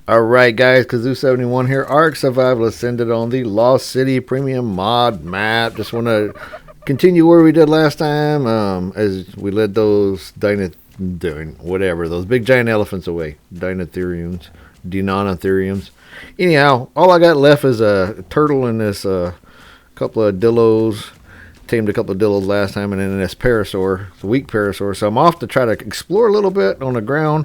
Alright guys, Kazoo71 here, Ark Survival Ascended on the Lost City Premium Mod map. Just want to continue where we did last time, as we led those those big giant elephants away. Dinotheriums. Anyhow, all I got left is a turtle and this couple of dillos. Tamed a couple of dillos last time, and then this Parasaur, it's a weak Parasaur. So I'm off to try to explore a little bit on the ground.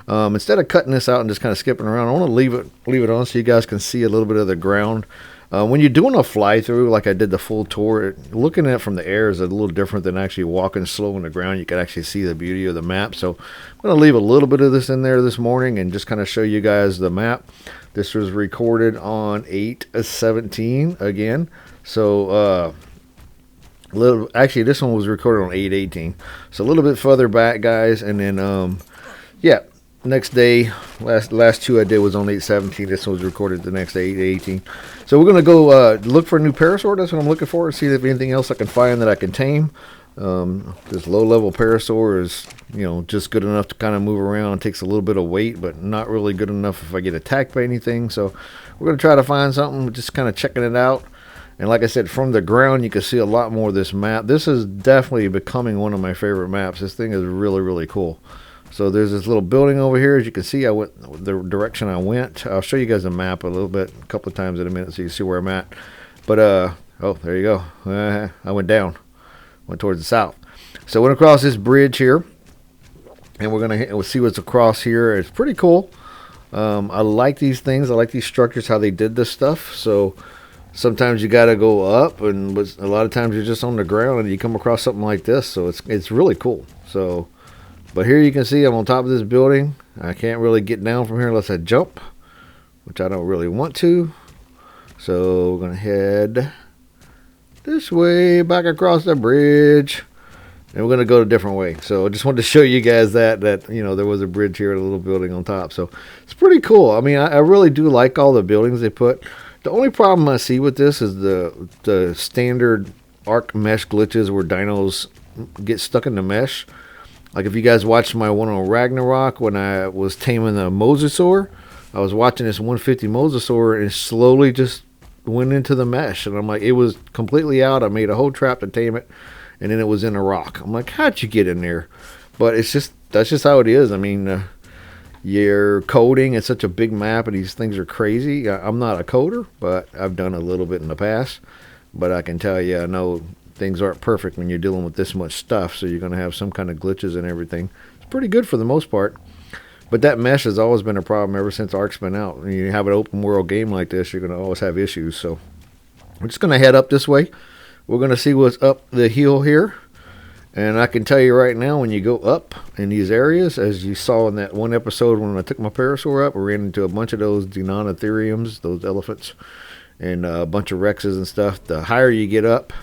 Instead of cutting this out and just kind of skipping around, I want to leave it on so you guys can see a little bit of the ground. When you're doing a fly through, like I did the full tour, looking at it from the air is a little different than actually walking slow on the ground. You can actually see the beauty of the map. So I'm going to leave a little bit of this in there this morning and just kind of show you guys the map. This was recorded on 8/17 again. So actually this one was recorded on 8/18. So a little bit further back, guys, and then yeah. Next day, last two I did was on 8/17. This one was recorded the next day, 8/18. So we're gonna go look for a new Parasaur. That's what I'm looking for. See if anything else I can find that I can tame. This low-level Parasaur is, just good enough to kind of move around. It takes a little bit of weight, but not really good enough if I get attacked by anything. So we're gonna try to find something. Just kind of checking it out. And like I said, from the ground, you can see a lot more of this map. This is definitely becoming one of my favorite maps. This thing is really, really cool. So there's this little building over here. As you can see, I went the direction I went. I'll show you guys a map a little bit, a couple of times in a minute, so you see where I'm at. But oh, there you go. I went down, went towards the south. So I went across this bridge here, and we'll see what's across here. It's pretty cool. I like these things. I like these structures, how they did this stuff. So sometimes you got to go up, and a lot of times you're just on the ground, and you come across something like this. So it's really cool. So. But here you can see I'm on top of this building. I can't really get down from here unless I jump, which I don't really want to. So we're going to head this way, back across the bridge. And we're going to go a different way. So I just wanted to show you guys that there was a bridge here, a little building on top. So it's pretty cool. I mean, I really do like all the buildings they put. The only problem I see with this is the standard Ark mesh glitches where dinos get stuck in the mesh. Like if you guys watched my one on Ragnarok when I was taming the Mosasaur, I was watching this 150 Mosasaur and it slowly just went into the mesh. And I'm like, it was completely out. I made a whole trap to tame it, and then it was in a rock. I'm like, how'd you get in there? But that's just how it is. I mean, you're coding. It's such a big map, and these things are crazy. I'm not a coder, but I've done a little bit in the past. But I can tell you, I know things aren't perfect when you're dealing with this much stuff, so you're going to have some kind of glitches and everything. It's pretty good for the most part, but that mesh has always been a problem ever since Ark's been out. When you have an open world game like this, you're going to always have issues. So we're just going to head up this way. We're going to see what's up the hill here, and I can tell you right now, when you go up in these areas, as you saw in that one episode when I took my Parasaur up, we ran into a bunch of those Dinotheriums, those elephants, and a bunch of Rexes and stuff. The higher you get up,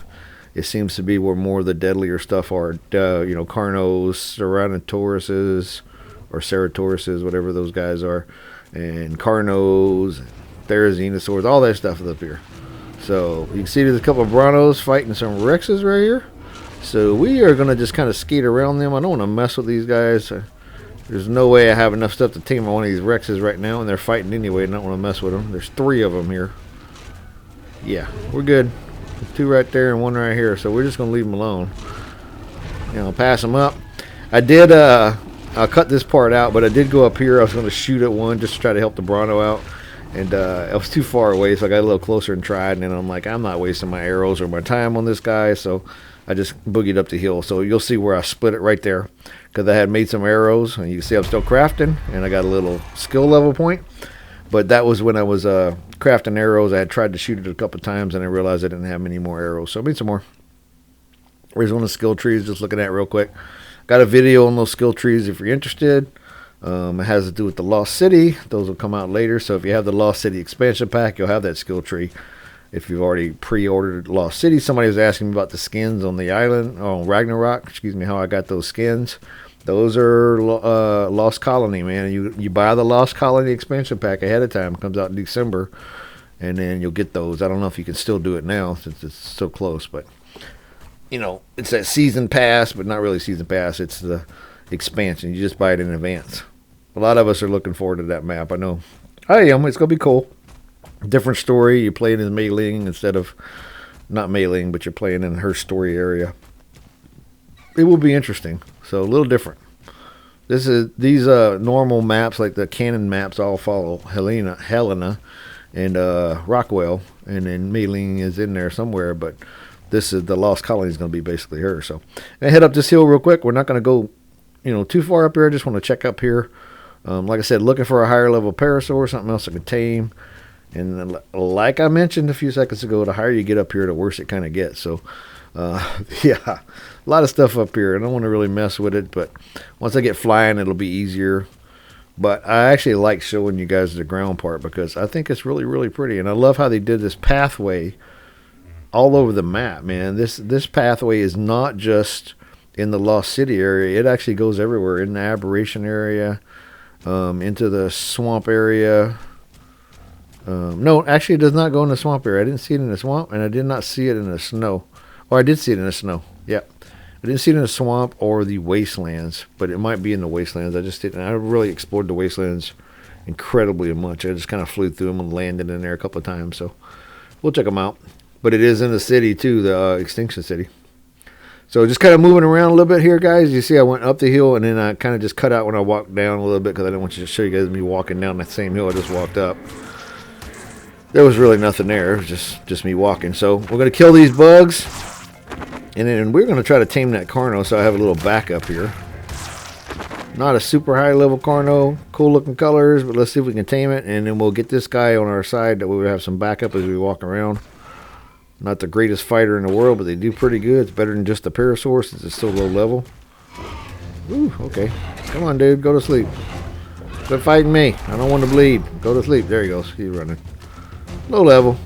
it seems to be where more of the deadlier stuff are. Carnos, Tyrannosaurus, or Ceratauruses, whatever those guys are, and Carnos, Therizinosaurs, all that stuff is up here. So you can see there's a couple of Bronos fighting some Rexes right here. So we are going to just kind of skate around them. I don't want to mess with these guys. There's no way I have enough stuff to tame one of these Rexes right now, and they're fighting anyway, and I don't want to mess with them. There's 3 of them here. Yeah, we're good. 2 right there and 1 right here, so we're just gonna leave them alone. Pass them up. I did I'll cut this part out, but I did go up here. I was going to shoot at one just to try to help the Brono out, and I was too far away, so I got a little closer and tried, and then I'm like, I'm not wasting my arrows or my time on this guy, so I just boogied up the hill. So you'll see where I split it right there, because I had made some arrows, and you can see I'm still crafting, and I got a little skill level point. But that was when I was crafting arrows. I had tried to shoot it a couple times, and I realized I didn't have any more arrows. So I made some more. Here's one of the skill trees, just looking at it real quick. Got a video on those skill trees if you're interested. It has to do with the Lost City. Those will come out later. So if you have the Lost City expansion pack, you'll have that skill tree. If you've already pre-ordered Lost City, somebody was asking me about the skins on the island, on Ragnarok. Excuse me, how I got those skins. Those are Lost Colony, man. You buy the Lost Colony expansion pack ahead of time. It comes out in December, and then you'll get those. I don't know if you can still do it now since it's so close, but it's that season pass, but not really season pass. It's the expansion. You just buy it in advance. A lot of us are looking forward to that map. I know I am. It's gonna be cool. Different story. You're playing as Mei Ling instead of not Mei Ling, but you're playing in her story area. It will be interesting. So a little different. These normal maps like the canon maps all follow Helena, and Rockwell, and then Mei Ling is in there somewhere, but this is the Lost Colony is going to be basically her. So I head up this hill real quick. We're not going to go, too far up here. I just want to check up here. Like I said, looking for a higher level Parasaur, something else I can tame. And like I mentioned a few seconds ago, the higher you get up here, the worse it kind of gets. So, yeah, a lot of stuff up here. I don't want to really mess with it, but once I get flying, it'll be easier. But I actually like showing you guys the ground part because I think it's really, really pretty. And I love how they did this pathway all over the map, man. This pathway is not just in the Lost City area. It actually goes everywhere, in the Aberration area, into the swamp area. No, actually it does not go in the swamp area. I didn't see it in the swamp, and I did not see it in the snow. Or I did see it in the snow. Yep. I didn't see it in the swamp or the wastelands, but it might be in the wastelands. I just didn't. I really explored the wastelands incredibly much. I just kind of flew through them and landed in there a couple of times. So we'll check them out. But it is in the city too, the Extinction City. So just kind of moving around a little bit here, guys. You see I went up the hill, and then I kind of just cut out when I walked down a little bit because I didn't want you to show you guys me walking down that same hill I just walked up. There was really nothing there. It was just me walking. So we're going to kill these bugs. And then we're going to try to tame that Carno, so I have a little backup here. Not a super high level Carno. Cool looking colors, but let's see if we can tame it. And then we'll get this guy on our side that we have some backup as we walk around. Not the greatest fighter in the world, but they do pretty good. It's better than just the Parasaur since it's so low level. Ooh, okay. Come on, dude. Go to sleep. Quit fighting me. I don't want to bleed. Go to sleep. There he goes. He's running. Low level.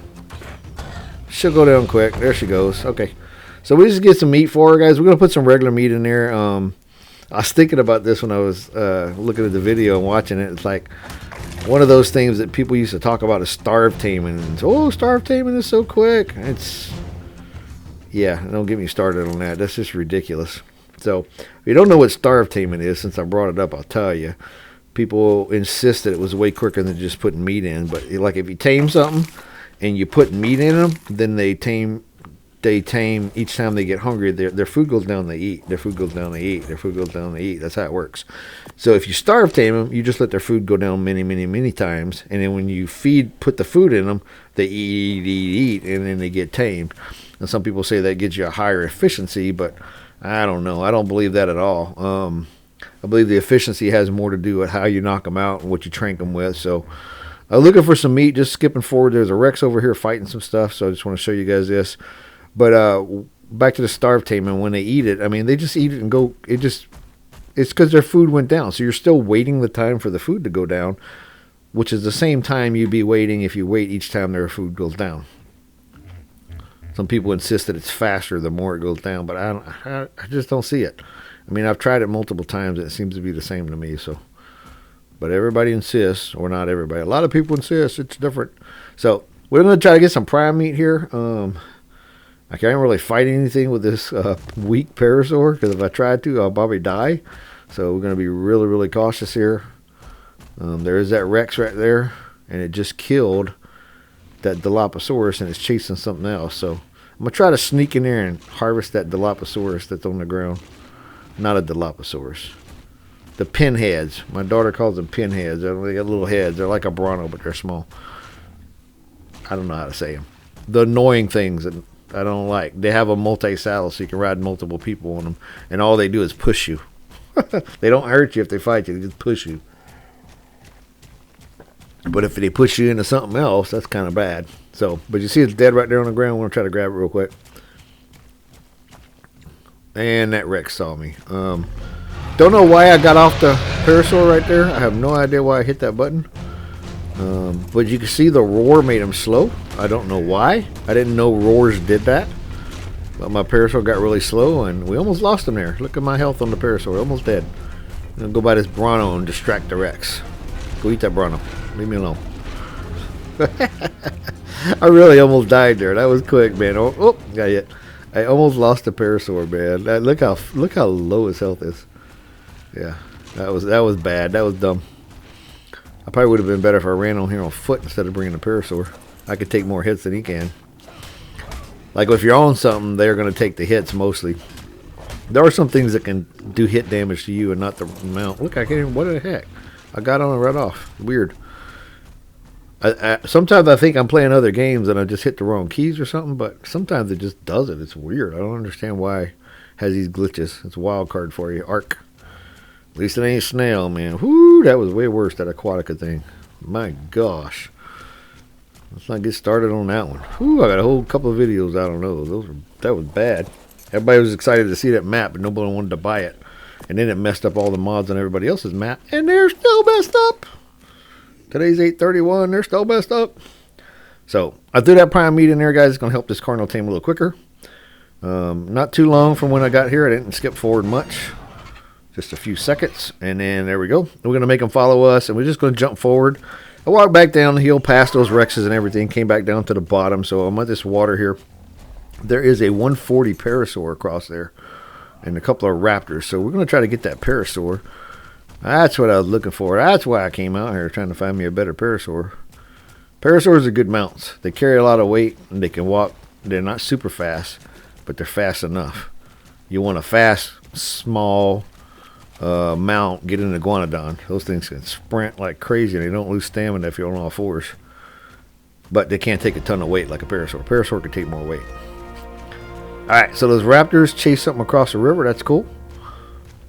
She'll go down quick. There she goes. Okay. So we just get some meat for her, guys. We're going to put some regular meat in there. I was thinking about this when I was looking at the video and watching it. It's like one of those things that people used to talk about is starve taming. And, oh, starve taming is so quick. Yeah, don't get me started on that. That's just ridiculous. So if you don't know what starve taming is, since I brought it up, I'll tell you. People insist that it was way quicker than just putting meat in. But like if you tame something and you put meat in them, then they tame each time they get hungry. Their food goes down, they eat. Their food goes down, they eat. Their food goes down, they eat. That's how it works. So if you starve tame them, you just let their food go down many, many, many times. And then when you put the food in them, they eat, and then they get tamed. And some people say that gives you a higher efficiency, but I don't know. I don't believe that at all. I believe the efficiency has more to do with how you knock them out and what you trank them with. So looking for some meat, just skipping forward. There's a Rex over here fighting some stuff, so I just want to show you guys this. But back to the starve taming, when they eat it, I mean, they just eat it and go. It's because their food went down. So you're still waiting the time for the food to go down, which is the same time you'd be waiting if you wait each time their food goes down. Some people insist that it's faster the more it goes down, but I just don't see it. I mean, I've tried it multiple times, and it seems to be the same to me. So, but everybody insists, or not everybody. A lot of people insist it's different. So we're going to try to get some prime meat here. I can't really fight anything with this weak Parasaur, because if I tried to, I'll probably die. So we're going to be really, really cautious here. There is that Rex right there, and it just killed that Dilophosaurus, and it's chasing something else. So I'm going to try to sneak in there and harvest that Dilophosaurus that's on the ground. Not a Dilophosaurus. The pinheads. My daughter calls them pinheads. They got little heads. They're like a Bronto, but they're small. I don't know how to say them. The annoying things that I don't like. They have a multi-saddle, so you can ride multiple people on them, and all they do is push you. They don't hurt you if they fight you. They just push you. But if they push you into something else, that's kind of bad. So, but you see it's dead right there on the ground. I'm going to try to grab it real quick. And that Rex saw me. Don't know why I got off the Parasaur right there. I have no idea why I hit that button. But you can see the roar made him slow. I don't know why. I didn't know roars did that. But my Parasaur got really slow, and we almost lost him there. Look at my health on the Parasaur. Almost dead. I'm going to go by this Bronto and distract the Rex. Go eat that Bronto. Leave me alone. I really almost died there. That was quick, man. Oh, got it. I almost lost the Parasaur, man. Look how low his health is. Yeah, that was bad. That was dumb. I probably would have been better if I ran on here on foot instead of bringing a Parasaur. I could take more hits than he can. Like if you're on something, they're going to take the hits mostly. There are some things that can do hit damage to you and not the mount. Look, I can't even, what the heck? I got on it right off. Weird. Sometimes I think I'm playing other games and I just hit the wrong keys or something, but sometimes it just does it. It's weird. I don't understand why it has these glitches. It's a wild card for you. Arc. At least it ain't snail, man. Whoo, that was way worse, that Aquatica thing. My gosh. Let's not get started on that one. Whoo, I got a whole couple of videos out on those. That was bad. Everybody was excited to see that map, but nobody wanted to buy it. And then it messed up all the mods on everybody else's map, and they're still messed up. Today's 8/31. They're still messed up. So I threw that prime meat in there, guys. It's going to help this Carno tame a little quicker. Not too long from when I got here. I didn't skip forward much. Just a few seconds, and then there we go. We're going to make them follow us, and we're just going to jump forward. I walked back down the hill past those Rexes and everything, came back down to the bottom. So I'm at this water here. There is a 140 Parasaur across there and a couple of Raptors. So we're going to try to get that Parasaur. That's what I was looking for. That's why I came out here, trying to find me a better Parasaur. Parasaurs are good mounts. They carry a lot of weight, and they can walk. They're not super fast, but they're fast enough. You want a fast, small mount, get an iguanodon. Those things can sprint like crazy, and they don't lose stamina if you're on all fours. But they can't take a ton of weight like a Parasaur. Parasaur can take more weight. Alright, so those Raptors chase something across the river. That's cool.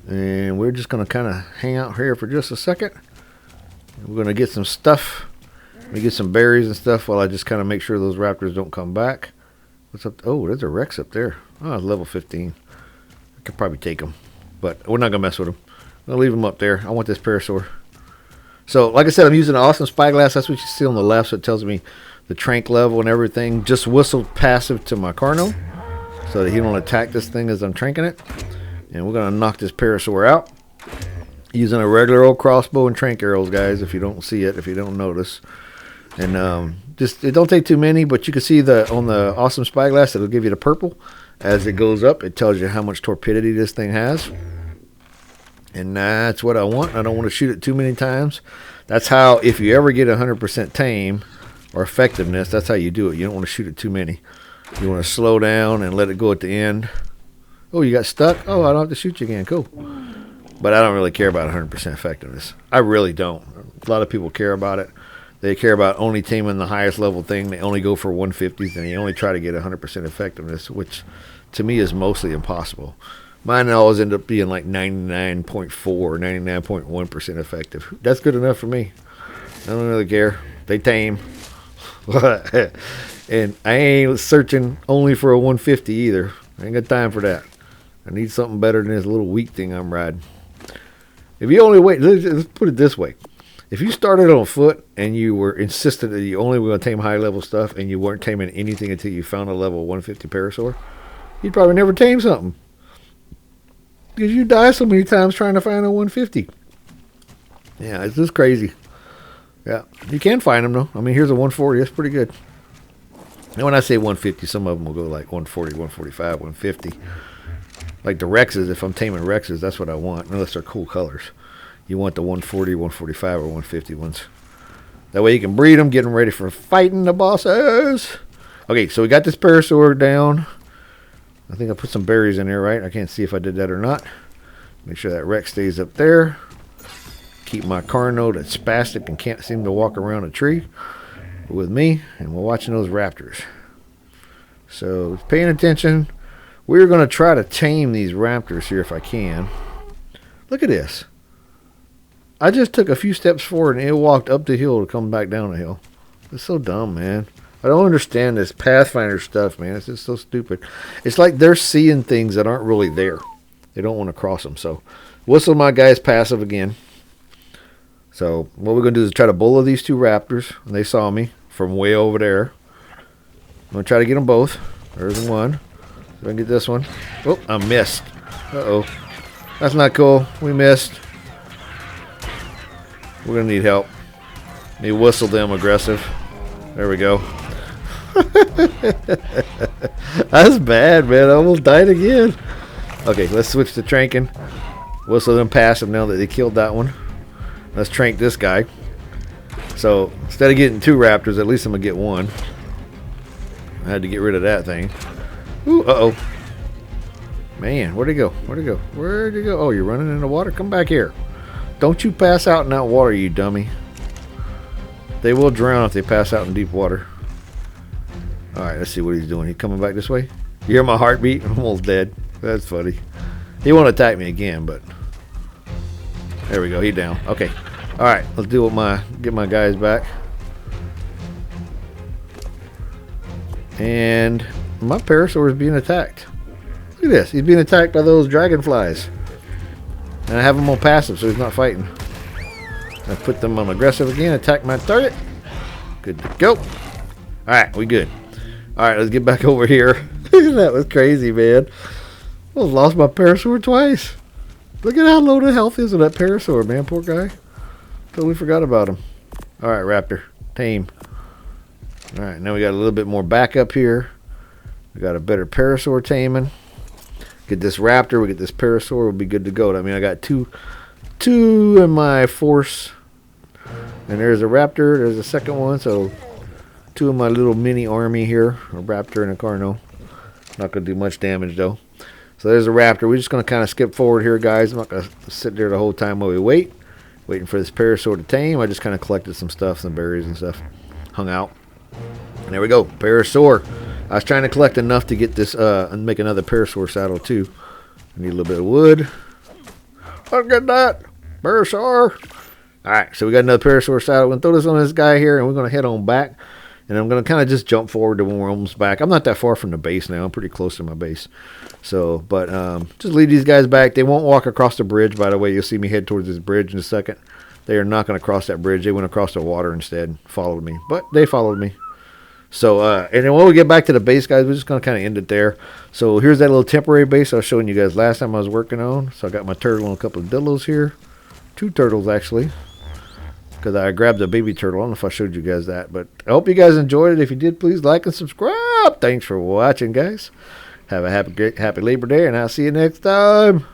And we're just going to kind of hang out here for just a second. We're going to get some stuff. Let me get some berries and stuff while I just kind of make sure those Raptors don't come back. What's up? Oh, there's a Rex up there. Oh, it's level 15. I could probably take him, but we're not going to mess with him. I'm going to leave him up there. I want this Parasaur. So, like I said, I'm using an awesome spyglass. That's what you see on the left, so it tells me the trank level and everything. Just whistled passive to my Carno so that he don't attack this thing as I'm tranking it. And we're going to knock this Parasaur out using a regular old crossbow and trank arrows, guys, if you don't see it, if you don't notice. And just it don't take too many, but you can see on the awesome spyglass, it'll give you the purple. As it goes up, it tells you how much torpidity this thing has. And that's what I want. I don't want to shoot it too many times. That's how, if you ever get 100% tame or effectiveness, that's how you do it. You don't want to shoot it too many. You want to slow down and let it go at the end. Oh, you got stuck? Oh, I don't have to shoot you again. Cool. But I don't really care about 100% effectiveness. I really don't. A lot of people care about it. They care about only taming the highest level thing. They only go for 150s, and they only try to get 100% effectiveness, which to me is mostly impossible. Mine always end up being like 99.4, 99.1% effective. That's good enough for me. I don't really care. They tame. And I ain't searching only for a 150 either. I ain't got time for that. I need something better than this little weak thing I'm riding. If you only wait, let's put it this way. If you started on foot and you were insistent that you only were going to tame high level stuff and you weren't taming anything until you found a level 150 Parasaur, you'd probably never tame something. Because you die so many times trying to find a 150. Yeah, it's just crazy. Yeah, you can find them though. I mean, here's a 140. That's pretty good. And when I say 150, some of them will go like 140, 145, 150. Like the Rexes, if I'm taming Rexes, that's what I want, unless they're cool colors. You want the 140, 145, or 150 ones. That way you can breed them, get them ready for fighting the bosses. Okay, so we got this Parasaur down. I think I put some berries in there, right? I can't see if I did that or not. Make sure that Rex stays up there. Keep my Carno that's spastic and can't seem to walk around a tree with me. And we're watching those Raptors. So, paying attention. We're going to try to tame these Raptors here if I can. Look at this. I just took a few steps forward and it walked up the hill to come back down the hill. It's so dumb, man. I don't understand this Pathfinder stuff, man. It's just so stupid. It's like they're seeing things that aren't really there. They don't want to cross them. So, whistle my guy's passive again. So, what we're going to do is try to bully these two Raptors. And they saw me from way over there. I'm going to try to get them both. There's one. So I can get this one. Oh, I missed. Uh-oh. That's not cool. We missed. We're going to need help. Need to whistle them aggressive. There we go. That's bad, man. I almost died again. Okay, let's switch to tranking. Whistle them passive now that they killed that one. Let's trank this guy. So instead of getting 2 raptors, at least I'm gonna get 1. I had to get rid of that thing. Ooh, uh-oh. Man, where'd he go? Where'd he go? Where'd he go? Oh, you're running in the water? Come back here. Don't you pass out in that water, you dummy. They will drown if they pass out in deep water. Alright, let's see what he's doing. He coming back this way? You hear my heartbeat? I'm almost dead. That's funny. He won't attack me again, but... There we go. He down. Okay. Alright, let's do get my guys back. And my Parasaur is being attacked. Look at this. He's being attacked by those dragonflies. And I have him on passive, so he's not fighting. I put them on aggressive again. Attack my target. Good to go. Alright, we good. Alright, let's get back over here. That was crazy, man. I lost my Parasaur twice. Look at how low the health is of that Parasaur, man. Poor guy. Totally forgot about him. Alright, Raptor. Tame. Alright, now we got a little bit more backup here. We got a better Parasaur taming. Get this Raptor, we get this Parasaur, we'll be good to go. I mean, I got two in my force. And there's a Raptor, there's a second one, so 2 of my little mini army here. A Raptor and a Carno. Not going to do much damage, though. So there's a Raptor. We're just going to kind of skip forward here, guys. I'm not going to sit there the whole time while we wait. Waiting for this Parasaur to tame. I just kind of collected some stuff, some berries and stuff. Hung out. And there we go. Parasaur. I was trying to collect enough to get this, and make another Parasaur saddle, too. I need a little bit of wood. Look at that. Parasaur. Alright, so we got another Parasaur saddle. We're going to throw this on this guy here, and we're going to head on back. And I'm going to kind of just jump forward to when we're almost back. I'm not that far from the base now. I'm pretty close to my base. So, but just lead these guys back. They won't walk across the bridge, by the way. You'll see me head towards this bridge in a second. They are not going to cross that bridge. They went across the water instead. Followed me. But they followed me. So, and then when we get back to the base, guys, we're just going to kind of end it there. So, here's that little temporary base I was showing you guys last time I was working on. So, I got my turtle and a couple of dillos here. 2 turtles, actually. Because I grabbed a baby turtle. I don't know if I showed you guys that. But I hope you guys enjoyed it. If you did, please like and subscribe. Thanks for watching, guys. Have a happy Labor Day, and I'll see you next time.